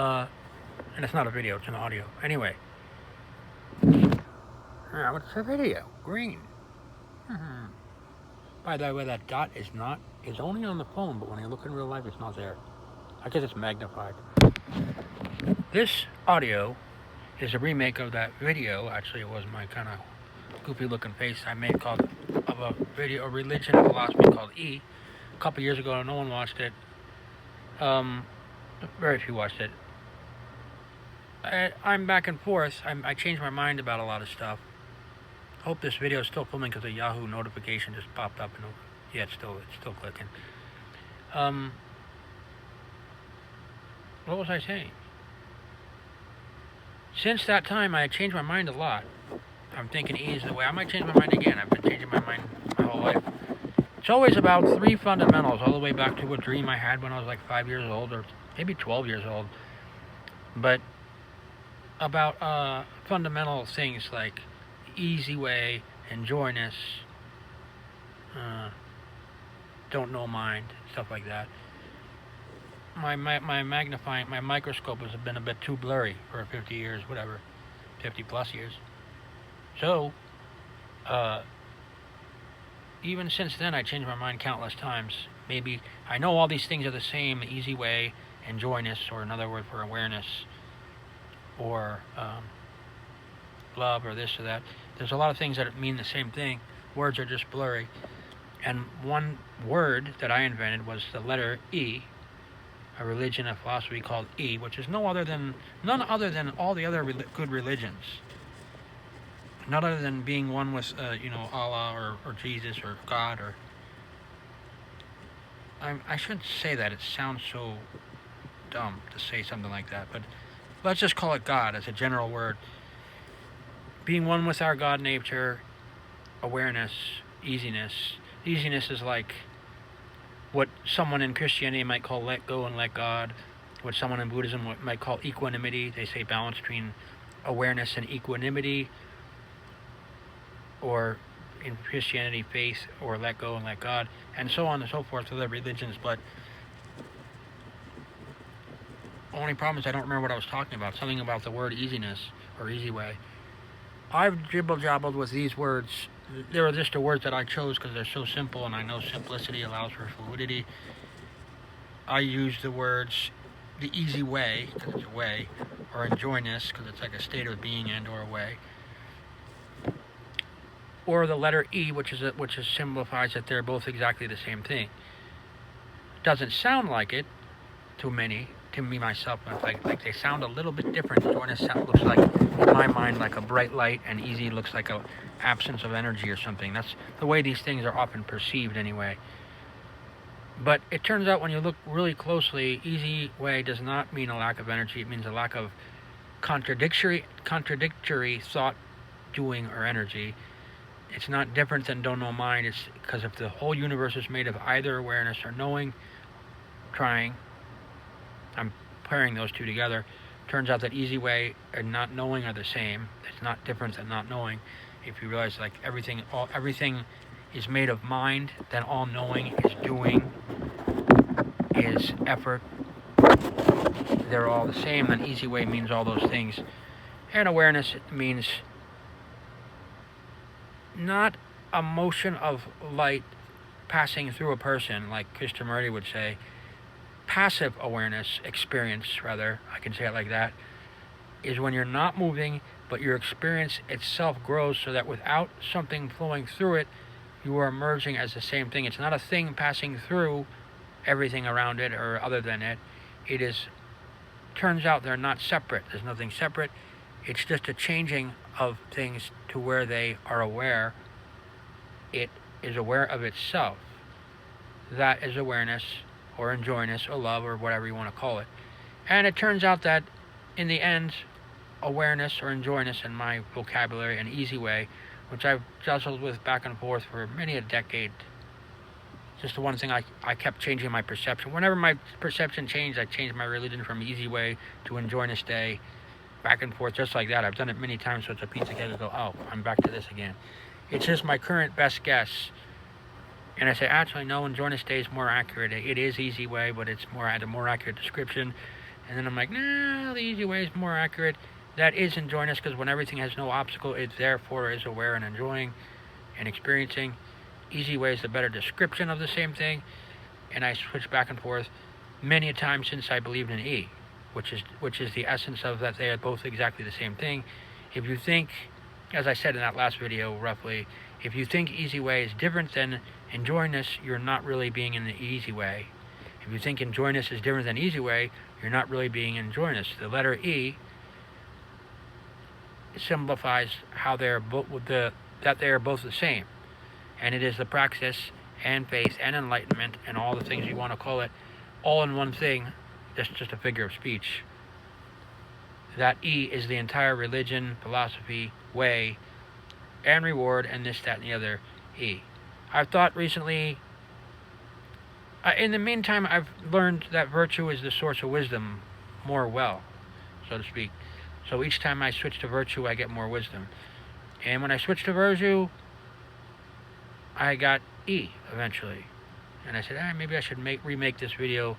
And it's not a video, it's an audio. Anyway, what's the video? Green. By the way, that dot is only on the phone, but when you look in real life, it's not there. I guess it's magnified. This audio is a remake of that video. Actually, it was my kind of goofy looking face I made of a video, a religion and philosophy called E. A couple years ago, no one watched it. Very few watched it. I'm back and forth. I changed my mind about a lot of stuff. Hope this video is still filming because the Yahoo notification just popped up. And yeah, it's still clicking. What was I saying? Since that time, I had changed my mind a lot. I'm thinking E is the way. I might change my mind again. I've been changing my mind my whole life. It's always about three fundamentals, all the way back to a dream I had when I was like 5 years old, or maybe 12 years old. But about fundamental things like easy way, enjoyness, don't know mind, stuff like that. My microscope has been a bit too blurry for 50 years, whatever, 50 plus years. So, even since then, I changed my mind countless times. Maybe I know all these things are the same: easy way, enjoyness, or another word for awareness, or love, or this or that. There's a lot of things that mean the same thing. Words are just blurry. And one word that I invented was the letter E, a religion, a philosophy called E, which is none other than all the other good religions. None other than being one with, Allah or Jesus or God or. I shouldn't say that. It sounds so dumb to say something like that, but let's just call it God as a general word. Being one with our God nature, awareness, easiness. Easiness is like what someone in Christianity might call let go and let God, what someone in Buddhism might call equanimity. They say balance between awareness and equanimity, or in Christianity, faith, or let go and let God, and so on and so forth with other religions. But only problem is I don't remember what I was talking about. Something about the word easiness or easy way. I've jibble-jabbled with these words. They were just the words that I chose because they're so simple, and I know simplicity allows for fluidity. I use the words the easy way, because it's a way, or enjoyness, because it's like a state of being and or a way. Or the letter E, which signifies that they're both exactly the same thing. Doesn't sound like it to many, to me myself, but like they sound a little bit different. Joyness looks like, in my mind, like a bright light, and easy looks like a absence of energy or something. That's the way these things are often perceived anyway. But it turns out when you look really closely, easy way does not mean a lack of energy. It means a lack of contradictory thought, doing, or energy. It's not different than don't know mind. It's because if the whole universe is made of either awareness or knowing, trying, I'm pairing those two together. Turns out that easy way and not knowing are the same. It's not different than not knowing. If you realize like everything is made of mind, then all knowing is doing, is effort. They're all the same. Then easy way means all those things. And awareness means not a motion of light passing through a person, like Krishnamurti would say. Passive awareness, experience rather, I can say it like that, is when you're not moving, but your experience itself grows so that without something flowing through it, you are emerging as the same thing. It's not a thing passing through everything around it or other than it. It is, turns out they're not separate. There's nothing separate. It's just a changing of things to where they are aware. It is aware of itself. That is awareness, or enjoyness, or love, or whatever you want to call it. And it turns out that, in the end, awareness or enjoyness in my vocabulary, an easy way, which I've jostled with back and forth for many a decade. Just the one thing I kept changing my perception. Whenever my perception changed, I changed my religion from easy way to enjoyness day, back and forth, just like that. I've done it many times, so it's a piece of cake to go, oh, I'm back to this again. It's just my current best guess. And I say, actually, no, enjoyness day is more accurate. It is easy way, but it's a more accurate description. And then I'm like, nah, the easy way is more accurate. That is enjoyness, because when everything has no obstacle, it therefore is aware and enjoying and experiencing. Easy way is the better description of the same thing. And I switch back and forth many a time since I believed in E, which is the essence of that they are both exactly the same thing. If you think, as I said in that last video roughly, if you think easy way is different than enjoyness, you're not really being in the easy way. If you think enjoyness is different than easy way, you're not really being enjoyness. The letter E simplifies how they are that they are both the same, and it is the praxis and faith and enlightenment and all the things you want to call it, all in one thing. That's just a figure of speech. That E is the entire religion, philosophy, way, and reward, and this, that, and the other E. I've thought recently, in the meantime, I've learned that virtue is the source of wisdom more well, so to speak. So each time I switch to virtue, I get more wisdom. And when I switched to virtue, I got E eventually. And I said, maybe I should remake this video.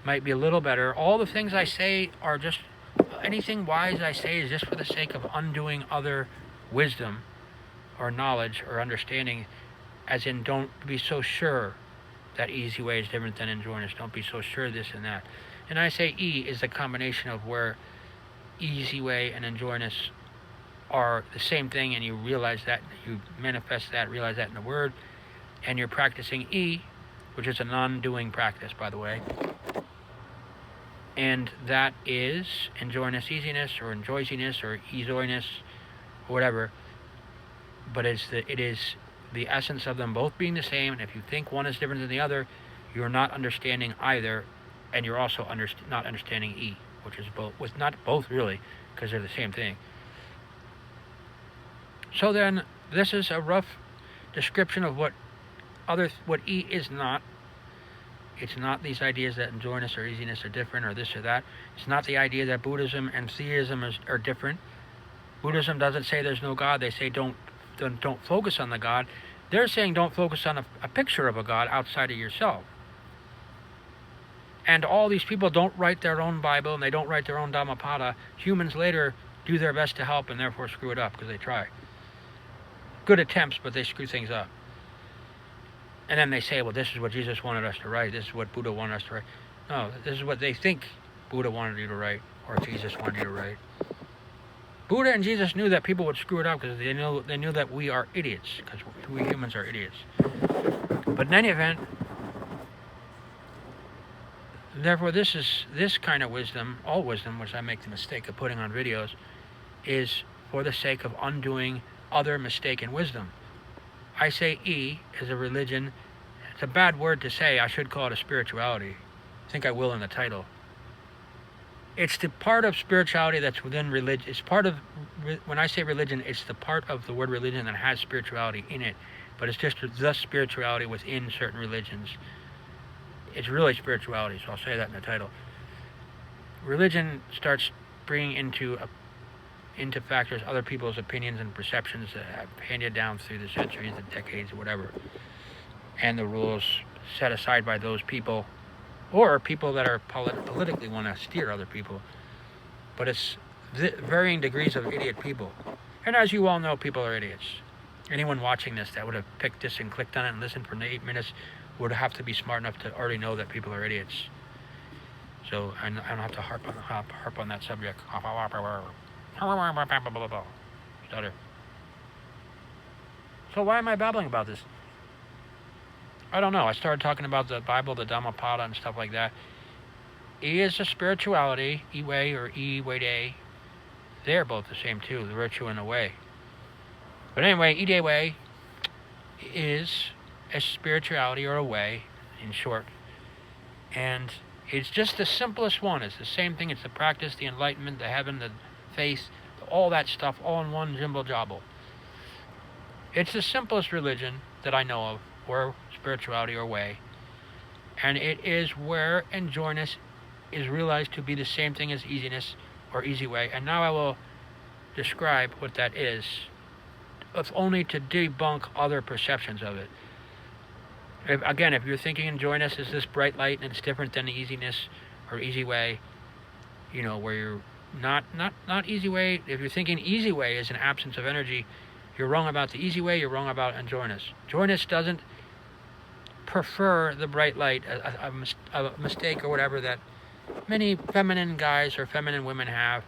Might be a little better. All the things I say are just, anything wise I say is just for the sake of undoing other wisdom or knowledge or understanding, as in, don't be so sure that easy way is different than enjoyness. Don't be so sure this and that. And I say E is the combination of where easy way and enjoyness are the same thing, and you realize that, you manifest that, realize that in the word, and you're practicing E, which is a non-doing practice, by the way. And that is enjoyness, easiness, or enjoysiness, or easoiness, or whatever. But it is the essence of them both being the same, and if you think one is different than the other, you're not understanding either, and you're also not understanding E, which is both, with not both really, because they're the same thing. So then, this is a rough description of what E is not. It's not these ideas that enjoyness or easiness are different, or this or that. It's not the idea that Buddhism and theism are different. Buddhism doesn't say there's no God. They say don't focus on the God. They're saying don't focus on a picture of a God outside of yourself. And all these people don't write their own Bible, and they don't write their own Dhammapada. Humans later do their best to help and therefore screw it up because they try. Good attempts, but they screw things up. And then they say, well, this is what Jesus wanted us to write. This is what Buddha wanted us to write. No, this is what they think Buddha wanted you to write, or Jesus wanted you to write. Buddha and Jesus knew that people would screw it up because they knew that we are idiots, because we humans are idiots. But in any event, therefore, this kind of wisdom, all wisdom, which I make the mistake of putting on videos, is for the sake of undoing other mistaken wisdom. I say E is a religion. It's a bad word to say. I should call it a spirituality. I think I will in the title. It's the part of spirituality that's within religion. It's part of, when I say religion, it's the part of the word religion that has spirituality in it. But it's just the spirituality within certain religions. It's really spirituality, so I'll say that in the title. Religion starts bringing into factors other people's opinions and perceptions that have handed down through the centuries, the decades, or whatever, and the rules set aside by those people, or people that are politically want to steer other people. But it's varying degrees of idiot people. And as you all know, people are idiots. Anyone watching this that would have picked this and clicked on it and listened for 8 minutes would have to be smart enough to already know that people are idiots. So I don't have to harp on that subject. Stutter. So why am I babbling about this? I don't know. I started talking about the Bible, the Dhammapada, and stuff like that. E is a spirituality, E-way or E-way-day. They're both the same too, the virtue and the way. But anyway, E-day-way is a spirituality or a way, in short. And it's just the simplest one. It's the same thing. It's the practice, the enlightenment, the heaven, the faith, all that stuff, all in one jimble jobble. It's the simplest religion that I know of, or spirituality or way. And it is where enjoyness is realized to be the same thing as easiness or easy way. And now I will describe what that is, if only to debunk other perceptions of it. If you're thinking enjoyness is this bright light and it's different than the easiness or easy way, where you're not easy way. If you're thinking easy way is an absence of energy, you're wrong about the easy way. You're wrong about enjoyness. Joyness doesn't prefer the bright light, a mistake or whatever that many feminine guys or feminine women have.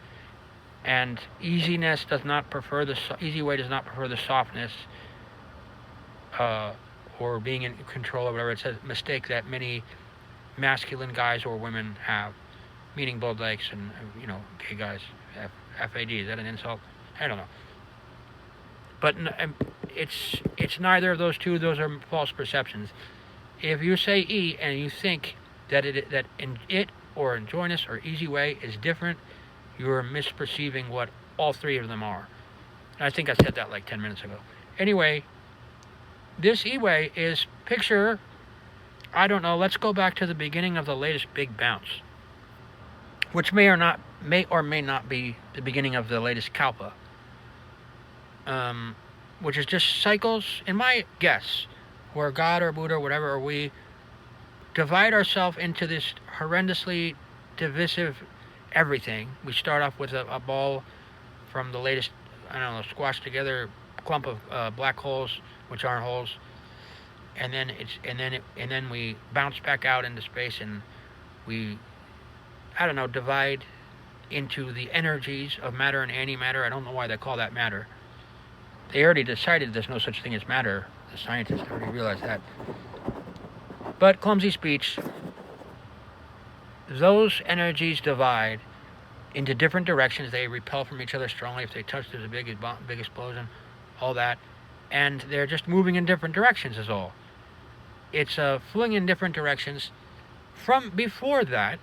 And easiness does not prefer easy way does not prefer the softness or being in control or whatever. It's a mistake that many masculine guys or women have, meaning bold dykes and gay guys. FAD, is that an insult? I don't know. But it's neither of those two. Those are false perceptions. If you say E and you think that it or enjoyness or easy way is different, you're misperceiving what all three of them are. I think I said that like 10 minutes ago. Anyway, this E-way is picture, I don't know, let's go back to the beginning of the latest big bounce, which may or may not be the beginning of the latest Kalpa, which is just cycles, in my guess, where God or Buddha or whatever, or we divide ourselves into this horrendously divisive everything. We start off with a ball from the latest, squashed together clump of black holes, which aren't holes, and then we bounce back out into space, and we, divide into the energies of matter and antimatter. I don't know why they call that matter. They already decided there's no such thing as matter. The scientists already realized that. But clumsy speech. Those energies divide into different directions. They repel from each other strongly. If they touch, there's a big explosion, all that. And they're just moving in different directions is all. It's flowing in different directions. From before that,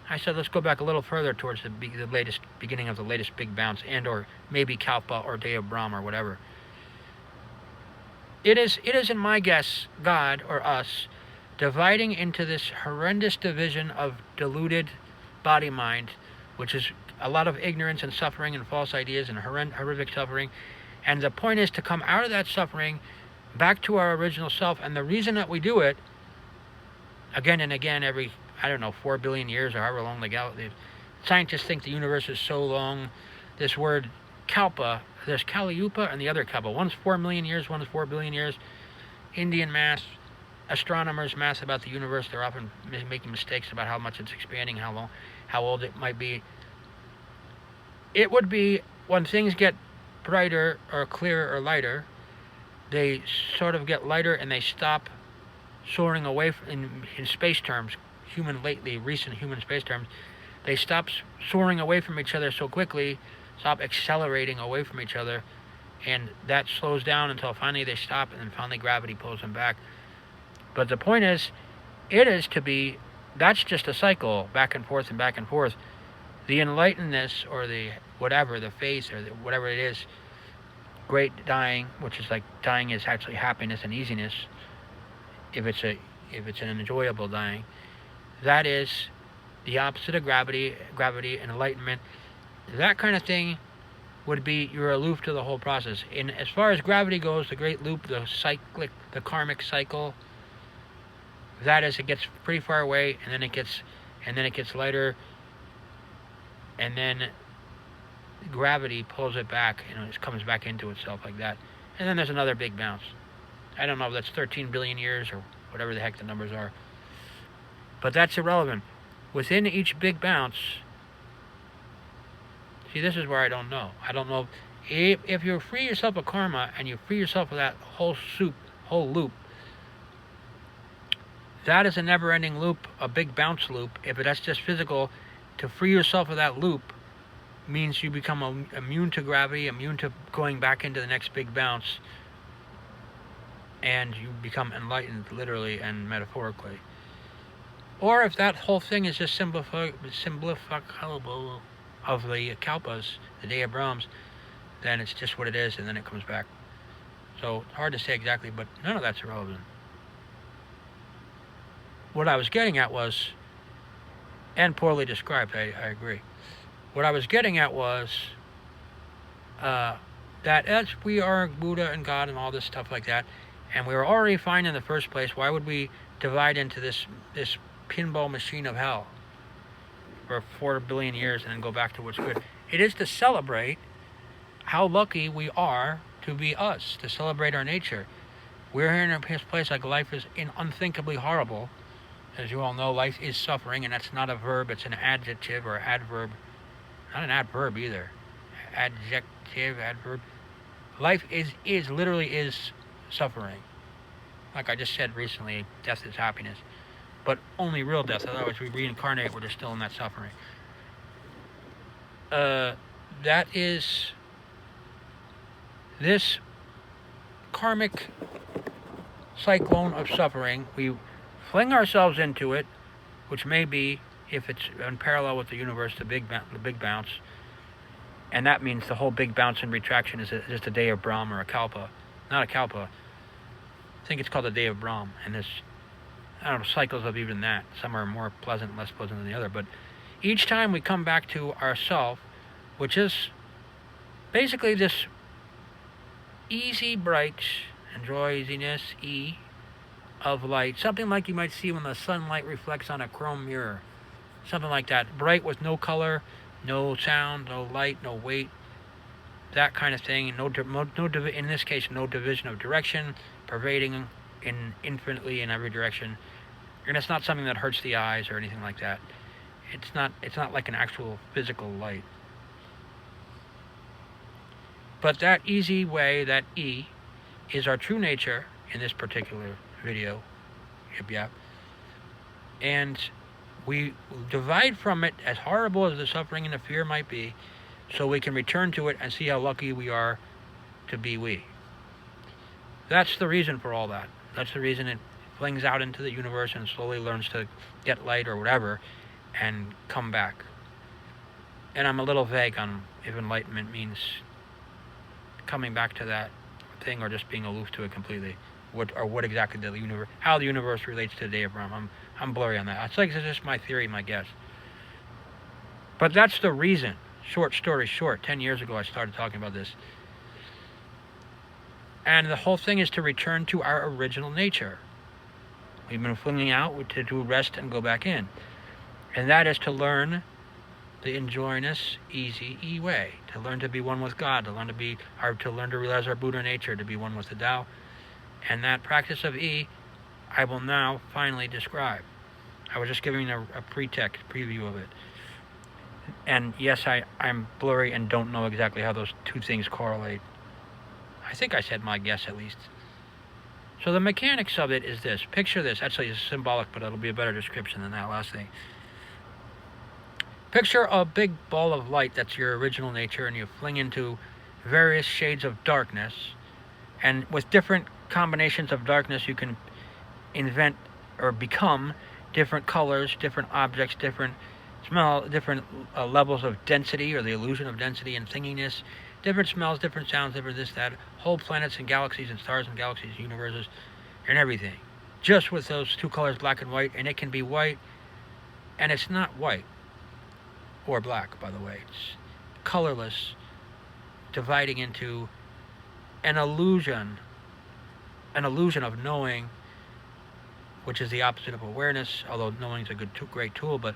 I said let's go back a little further towards the beginning of the latest big bounce, and or maybe Kalpa or Day of Brahma or whatever. It is in my guess, God or us, dividing into this horrendous division of deluded body-mind, which is a lot of ignorance and suffering and false ideas and horrific suffering. And the point is to come out of that suffering back to our original self. And the reason that we do it again and again every, 4 billion years or however long the scientists think the universe is so long. This word Kalpa, there's Kaliyupa and the other Kalpa. One's 4 million years, one's 4 billion years. Indian math, astronomers' math about the universe, they're often making mistakes about how much it's expanding, how long, how old it might be. It would be when things get brighter or clearer or lighter, they sort of get lighter and they stop soaring away in space terms, recent human space terms. They stop soaring away from each other so quickly, stop accelerating away from each other, and that slows down until finally they stop, and then finally gravity pulls them back. But the point is, that's just a cycle, back and forth and back and forth. The enlightenedness or the whatever, the faith or whatever it is, great dying, which is like dying is actually happiness and easiness, if it's an enjoyable dying, that is the opposite of gravity and enlightenment. That kind of thing would be you're aloof to the whole process. In as far as gravity goes, the great loop, the karmic cycle, that is, it gets pretty far away, and then it gets lighter, and then gravity pulls it back, it comes back into itself like that, and then there's another big bounce. I don't know if that's 13 billion years or whatever the heck the numbers are, but that's irrelevant. Within each big bounce, see, this is where I don't know. I don't know if you free yourself of karma and you free yourself of that whole loop. That is a never-ending loop, a big bounce loop. If that's just physical, to free yourself of that loop means you become immune to gravity, immune to going back into the next big bounce, and you become enlightened, literally and metaphorically. Or if that whole thing is just simplified of the Kalpas, the Day of Brahms, then it's just what it is, and then it comes back. So hard to say exactly, but none of that's irrelevant. What I was getting at was, and poorly described, I agree. What I was getting at was that as we are Buddha and God and all this stuff like that, and we were already fine in the first place, why would we divide into this pinball machine of hell? for 4 billion years and then go back to what's good. It is to celebrate how lucky we are to be us, to celebrate our nature. We're here in a place like life is unthinkably horrible. As you all know, life is suffering, and that's not a verb, it's an adjective or adverb. Not an adverb either. Adjective, adverb. Life is literally is suffering. Like I just said recently, death is happiness. But only real death, otherwise we reincarnate, we're just still in that suffering. That is this karmic cyclone of suffering. We fling ourselves into it, which may be, if it's in parallel with the universe, the big bounce. And that means the whole big bounce and retraction is just a day of Brahm or a Kalpa. Not a Kalpa. I think it's called the day of Brahm. And there's, I don't know, cycles of even that. Some are more pleasant, less pleasant than the other. But each time we come back to ourself, which is basically this easy, bright, enjoy easiness, of light. Something like you might see when the sunlight reflects on a chrome mirror. Something like that. Bright with no color, no sound, no light, no weight. That kind of thing. In this case, no division of direction, pervading infinitely in every direction. And it's not something that hurts the eyes or anything like that. It's not like an actual physical light. But that easy way, that E, is our true nature in this particular video. Yep. And we divide from it, as horrible as the suffering and the fear might be, so we can return to it and see how lucky we are to be we. That's the reason for all that. That's the reason it flings out into the universe and slowly learns to get light or whatever and come back. And I'm a little vague on if enlightenment means coming back to that thing or just being aloof to it completely. What exactly the universe, how the universe relates to the day of Brahm. I'm blurry on that. It's just my theory, my guess. But that's the reason. Short story short, 10 years ago I started talking about this. And the whole thing is to return to our original nature. We've been flinging out to do rest and go back in. And that is to learn the enjoyness, easy way. To learn to be one with God, to learn to realize our Buddha nature, to be one with the Tao. And that practice of E, I will now finally describe. I was just giving a preview of it. And yes, I'm blurry and don't know exactly how those two things correlate. I think I said my guess at least. So the mechanics of it is this. Picture this. Actually, it's symbolic, but it'll be a better description than that last thing. Picture a big ball of light that's your original nature, and you fling into various shades of darkness. And with different combinations of darkness, you can invent or become different colors, different objects, different smell, different levels of density or the illusion of density and thinginess, different smells, different sounds, different this, that, whole planets and galaxies and stars and galaxies, universes, and everything. Just with those two colors, black and white, and it can be white, and it's not white or black, by the way. It's colorless, dividing into an illusion of knowing, which is the opposite of awareness, although knowing is a great tool, but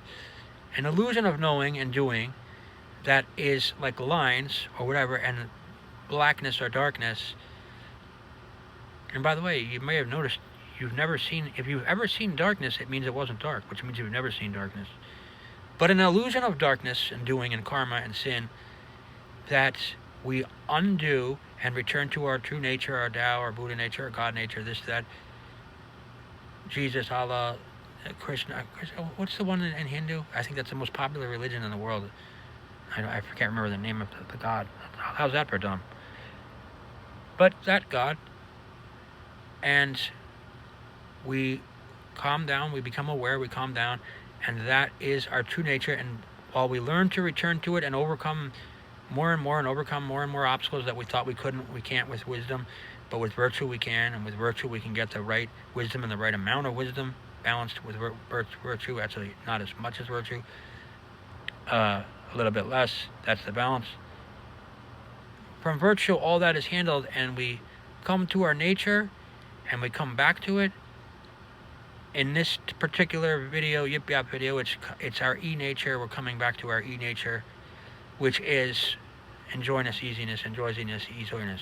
an illusion of knowing and doing that is like lines or whatever, and blackness or darkness. And by the way, you may have noticed if you've ever seen darkness, it means it wasn't dark, which means you've never seen darkness. But an illusion of darkness and doing and karma and sin that we undo and return to our true nature, our Tao, our Buddha nature, our God nature, this, that, Jesus, Allah, Krishna, what's the one in Hindu? I think that's the most popular religion in the world. I can't remember the name of the God. How's that for dumb? But that God, and we calm down, we become aware, we calm down, and that is our true nature. And while we learn to return to it and overcome more and more obstacles that we thought we can't with wisdom, but with virtue we can, and with virtue we can get the right wisdom and the right amount of wisdom, balanced with virtue, actually not as much as virtue, a little bit less, that's the balance. From virtue, all that is handled, and we come to our nature, and we come back to it, in this particular video, Yip Yap video, it's our E-nature. We're coming back to our E-nature, which is enjoyness, easiness, enjoyiness, easiness,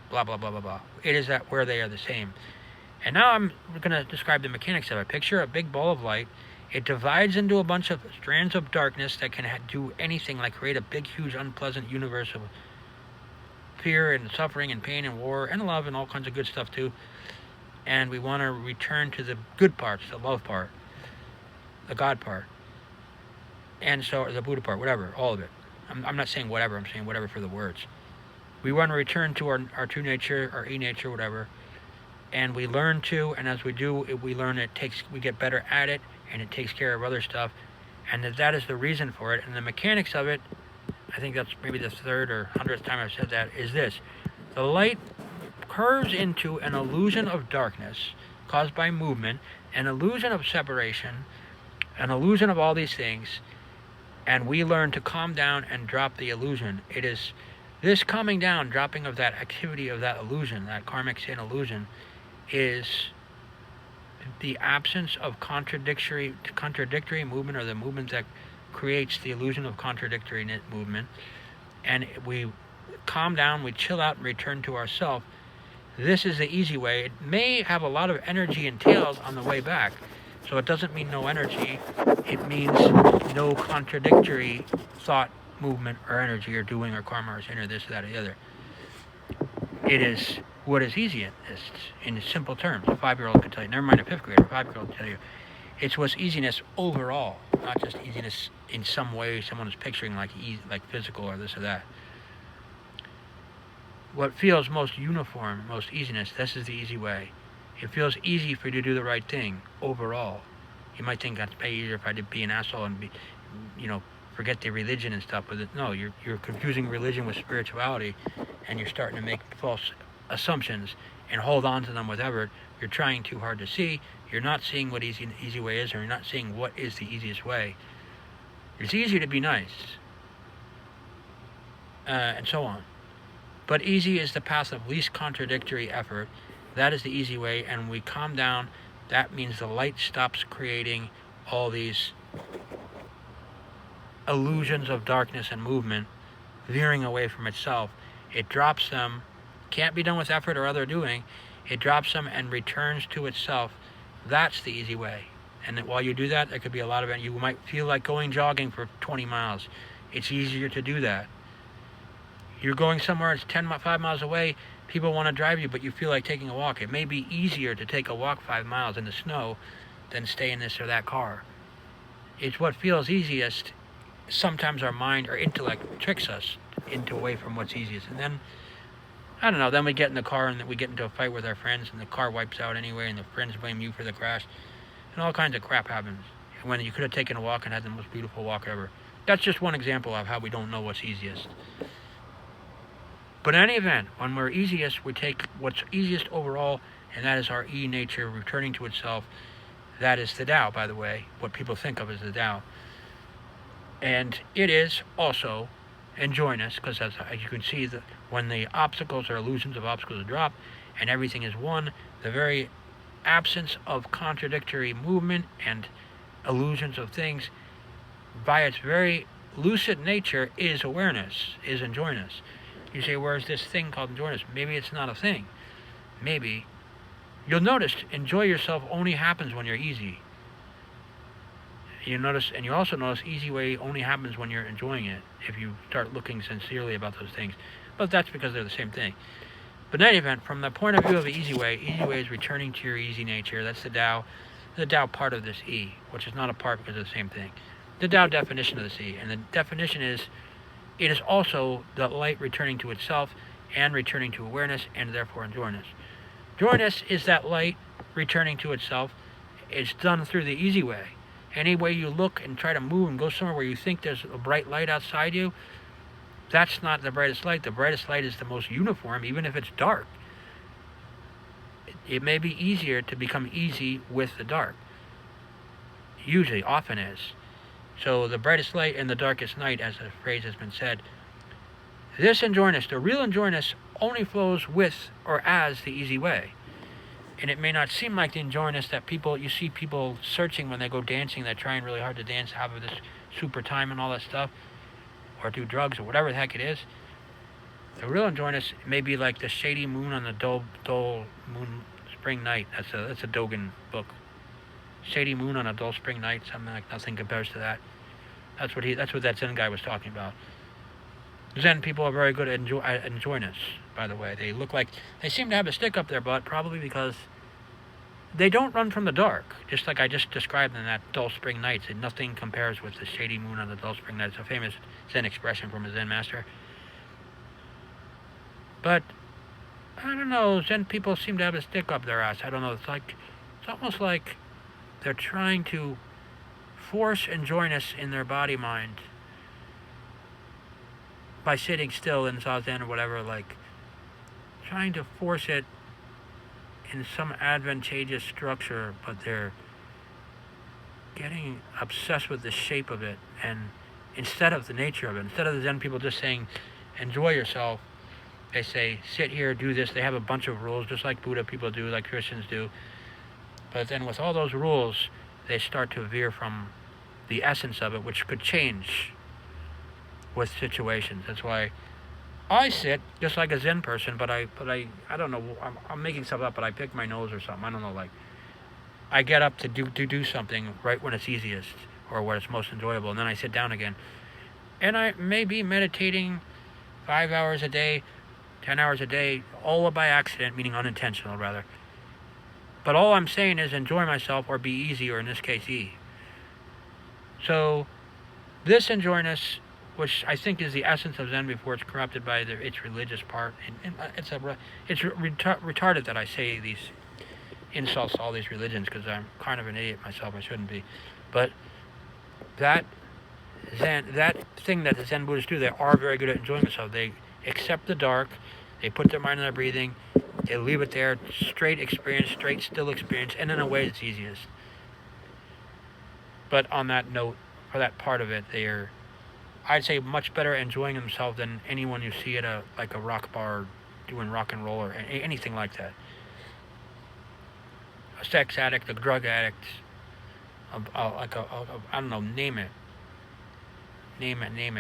blah, blah, blah, blah, blah. It is that where they are the same. And now I'm going to describe the mechanics of it. Picture a big ball of light. It divides into a bunch of strands of darkness that can do anything, like create a big, huge, unpleasant universe of fear and suffering and pain and war and love and all kinds of good stuff too. And we want to return to the good parts, the love part, the God part, and so the Buddha part, whatever, all of it. I'm not saying whatever, I'm saying whatever for the words. We want to return to our true nature, our E-nature, whatever, and we learn to, and as we do, we learn we get better at it, and it takes care of other stuff, and that is the reason for it. And the mechanics of it, I think that's maybe the 3rd or 100th time I've said that, is this. The light curves into an illusion of darkness caused by movement, an illusion of separation, an illusion of all these things, and we learn to calm down and drop the illusion. It is this calming down, dropping of that activity of that illusion, that karmic sin illusion, is the absence of contradictory movement, or the movement that creates the illusion of contradictory movement. And we calm down, we chill out, and return to ourself. This is the easy way. It may have a lot of energy entailed on the way back, so it doesn't mean no energy. It means no contradictory thought, movement, or energy, or doing, or karma, or sin, or this, or that, or the other. It is what is easiest in simple terms. A 5-year-old could tell you, never mind a 5th grader, a 5-year-old could tell you. It's what's easiness overall, not just easiness in some way someone is picturing like physical or this or that. What feels most uniform, most easiness, this is the easy way. It feels easy for you to do the right thing overall. You might think that's way easier if I did be an asshole and forget the religion and stuff, but no, you're confusing religion with spirituality, and you're starting to make false assumptions and hold on to them with effort. You're trying too hard to see. You're not seeing what easy way is, or you're not seeing what is the easiest way. It's easy to be nice, and so on. But easy is the path of least contradictory effort. That is the easy way, and we calm down. That means the light stops creating all these illusions of darkness and movement, veering away from itself. It drops them. Can't be done with effort or other doing. It drops them and returns to itself. That's the easy way. And while you do that, there could be a lot of it. You might feel like going jogging for 20 miles. It's easier to do that. You're going somewhere, it's 5 miles away, people want to drive you, but you feel like taking a walk. It may be easier to take a walk 5 miles in the snow than stay in this or that car. It's what feels easiest. Sometimes our mind or intellect tricks us away from what's easiest. And then, I don't know, then we get in the car and we get into a fight with our friends, and the car wipes out anyway, and the friends blame you for the crash, and all kinds of crap happens when you could have taken a walk and had the most beautiful walk ever. That's just one example of how we don't know what's easiest. But in any event, when we're easiest, we take what's easiest overall, and that is our E-nature returning to itself. That is the Tao, by the way, what people think of as the Tao. And it is also enjoyness, because as you can see, when the obstacles or illusions of obstacles drop and everything is one, the very absence of contradictory movement and illusions of things, by its very lucid nature, is awareness, is enjoyness. You say, where's this thing called enjoyness? Maybe it's not a thing. Maybe. You'll notice, enjoy yourself only happens when you're easy. You notice, and you also notice, easy way only happens when you're enjoying it, if you start looking sincerely about those things. But that's because they're the same thing. But in any event, from the point of view of the easy way is returning to your easy nature. That's the Tao part of this E, which is not a part because of the same thing. The Tao definition of this E, and the definition is, it is also the light returning to itself and returning to awareness, and therefore enjoyness. Enjoyness is that light returning to itself. It's done through the easy way. Any way you look and try to move and go somewhere where you think there's a bright light outside you, that's not the brightest light. The brightest light is the most uniform, even if it's dark. It may be easier to become easy with the dark. Usually, often is. So the brightest light and the darkest night, as a phrase has been said. This enjoyness, the real enjoyness, only flows with or as the easy way. And it may not seem like the enjoyness that you see people searching when they go dancing, they're trying really hard to dance, have this super time and all that stuff, or do drugs or whatever the heck it is. The real enjoyness may be like the shady moon on the dull moon spring night. That's a Dogen book. Shady moon on a dull spring night, something like nothing compares to that. That's what that Zen guy was talking about. Zen people are very good at enjoyness, by the way. They seem to have a stick up their butt, probably because they don't run from the dark. Just like I just described in that dull spring nights, and nothing compares with the shady moon on the dull spring night. It's a famous Zen expression from a Zen master. But I don't know, Zen people seem to have a stick up their ass. I don't know. It's almost like they're trying to force enjoyness in their body mind by sitting still in Zazen or whatever, like trying to force it in some advantageous structure, but they're getting obsessed with the shape of it, and instead of the nature of it. Instead of the Zen people just saying, enjoy yourself, they say, sit here, do this. They have a bunch of rules, just like Buddha people do, like Christians do. But then with all those rules, they start to veer from the essence of it, which could change with situations. That's why I sit just like a Zen person, but I don't know. I'm making stuff up, but I pick my nose or something. I don't know. Like I get up to do something right when it's easiest or when it's most enjoyable, and then I sit down again. And I may be meditating 5 hours a day, 10 hours a day, all by accident, meaning unintentional, rather. But all I'm saying is enjoy myself, or be easy, or in this case, E. So this enjoyness, which I think is the essence of Zen before it's corrupted by its religious part, and it's retarded that I say these insults to all these religions, because I'm kind of an idiot myself. I shouldn't be. But that thing that the Zen Buddhists do, they are very good at enjoying themselves. They accept the dark, they put their mind on their breathing, they leave it there, straight experience, straight still experience, and in a way it's easiest. But on that note, for that part of it, they're, I'd say, much better at enjoying themselves than anyone you see at a rock bar doing rock and roll or anything like that. A sex addict, a drug addict, I don't know, name it,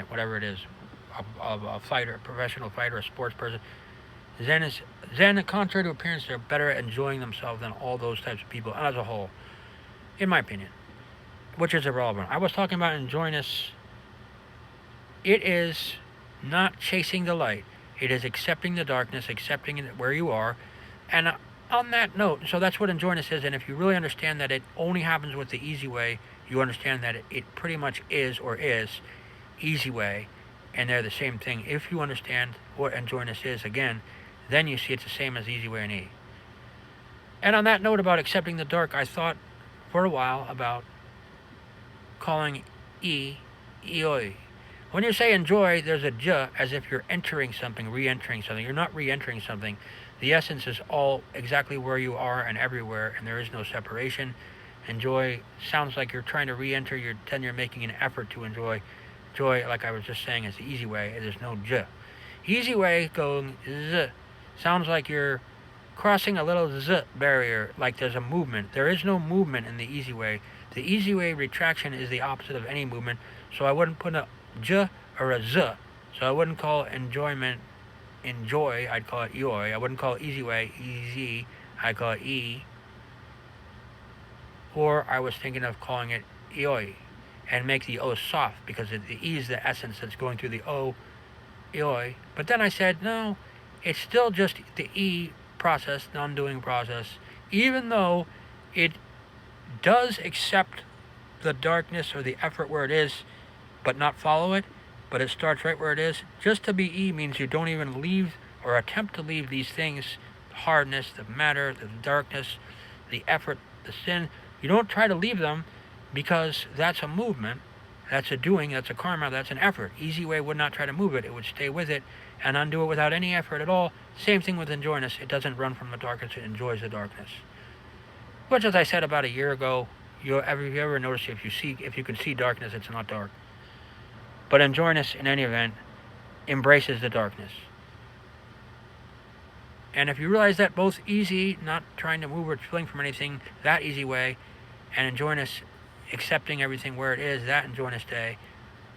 whatever it is, a fighter, a professional fighter, a sports person. Zen, contrary to appearance, they're better at enjoying themselves than all those types of people as a whole, in my opinion, which is irrelevant. I was talking about enjoyness. It is not chasing the light. It is accepting the darkness, accepting it where you are. And on that note, so that's what enjoyness is. And if you really understand that it only happens with the easy way, you understand that it pretty much is easy way, and they're the same thing. If you understand what enjoyness is, again, then you see it's the same as easy way and E. And on that note about accepting the dark, I thought for a while about calling E, Eoi. When you say enjoy, there's a j, as if you're entering something, re-entering something. You're not re-entering something. The essence is all exactly where you are and everywhere, and there is no separation. Enjoy sounds like you're trying to re-enter, then you're making an effort to enjoy. Joy, like I was just saying, is the easy way. There's no j. Easy way going z sounds like you're crossing a little z barrier, like there's a movement. There is no movement in the easy way. The easy way retraction is the opposite of any movement, so I wouldn't put a j or a z. So I wouldn't call enjoyment enjoy, I'd call it eoi. I wouldn't call it easy way easy, I'd call it e. Or I was thinking of calling it eoi and make the o soft, because the e is the essence that's going through the o, eoi. But then I said, no, it's still just the e process, non-doing process, even though it does accept the darkness or the effort where it is, but not follow it, but it starts right where it is. Just to be E means you don't even leave or attempt to leave these things, the hardness, the matter, the darkness, the effort, the sin. You don't try to leave them, because that's a movement, that's a doing, that's a karma, that's an effort. Easy way would not try to move it. It would stay with it and undo it without any effort at all. Same thing with enjoyness. It doesn't run from the darkness, it enjoys the darkness. Which, as I said about a year ago, you ever notice if you can see darkness, it's not dark. But enjoyness, in any event, embraces the darkness. And if you realize that both easy, not trying to move or fling from anything, that easy way, and enjoyness, accepting everything where it is, that enjoyness day,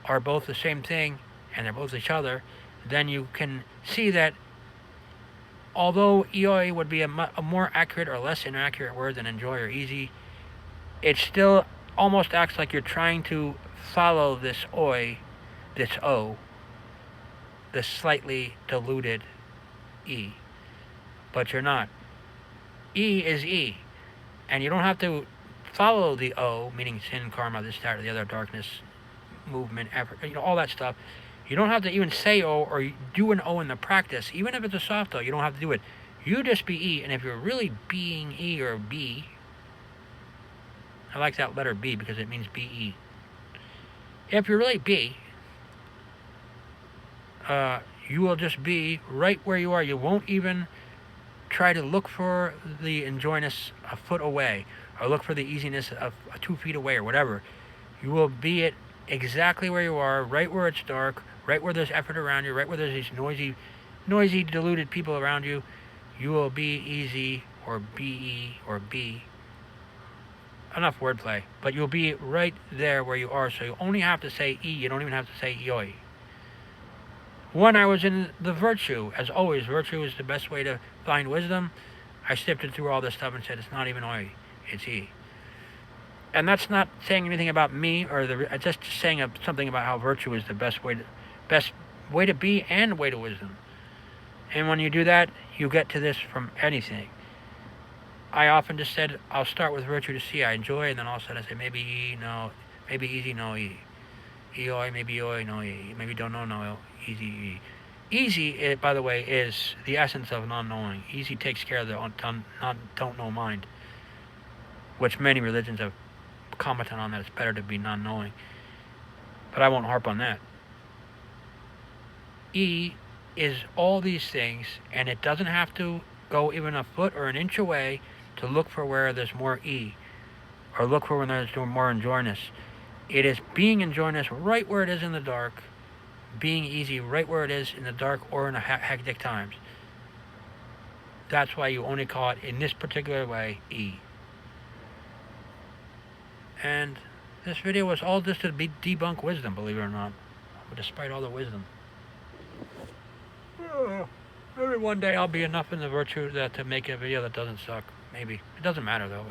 are both the same thing and they're both each other, then you can see that although ioi would be a more accurate or less inaccurate word than enjoy or easy, it still almost acts like you're trying to follow this oi, this o, this slightly diluted e. But you're not. E is E. And you don't have to follow the O, meaning sin, karma, this, that, or the other, darkness, movement, effort, all that stuff. You don't have to even say O or do an O in the practice. Even if it's a soft O, you don't have to do it. You just be E. And if you're really being E or B, I like that letter B because it means BE. If you're really B, you will just be right where you are. You won't even try to look for the enjoyness a foot away or look for the easiness of 2 feet away or whatever. You will be it exactly where you are, right where it's dark, right where there's effort around you, right where there's these noisy, deluded people around you. You will be easy or BE or B. Enough wordplay. But you'll be right there where you are, so you only have to say E. You don't even have to say ioi. When I was in the virtue, as always, virtue is the best way to find wisdom. I sifted through all this stuff and said it's not even oi, it's E. And that's not saying anything about me or just saying something about how virtue is the best way to be and way to wisdom. And when you do that, you get to this from anything. I often just said I'll start with virtue to see I enjoy, and then all of a sudden I say maybe E, no, maybe easy, no E. Eoi, maybe oi, no E. Maybe don't know, no easy E. Easy, by the way, is the essence of non-knowing. Easy takes care of the don't know mind, which many religions have commented on, that it's better to be non-knowing. But I won't harp on that. E is all these things, and it doesn't have to go even a foot or an inch away to look for where there's more E, or look for when there's more enjoyness. It is being enjoyness right where it is in the dark, being easy right where it is in the dark or in the hectic times. That's why you only call it, in this particular way, E. And this video was all just to debunk wisdom, believe it or not, despite all the wisdom. Maybe one day I'll be enough in the virtue to make a video that doesn't suck. Maybe. It doesn't matter, though.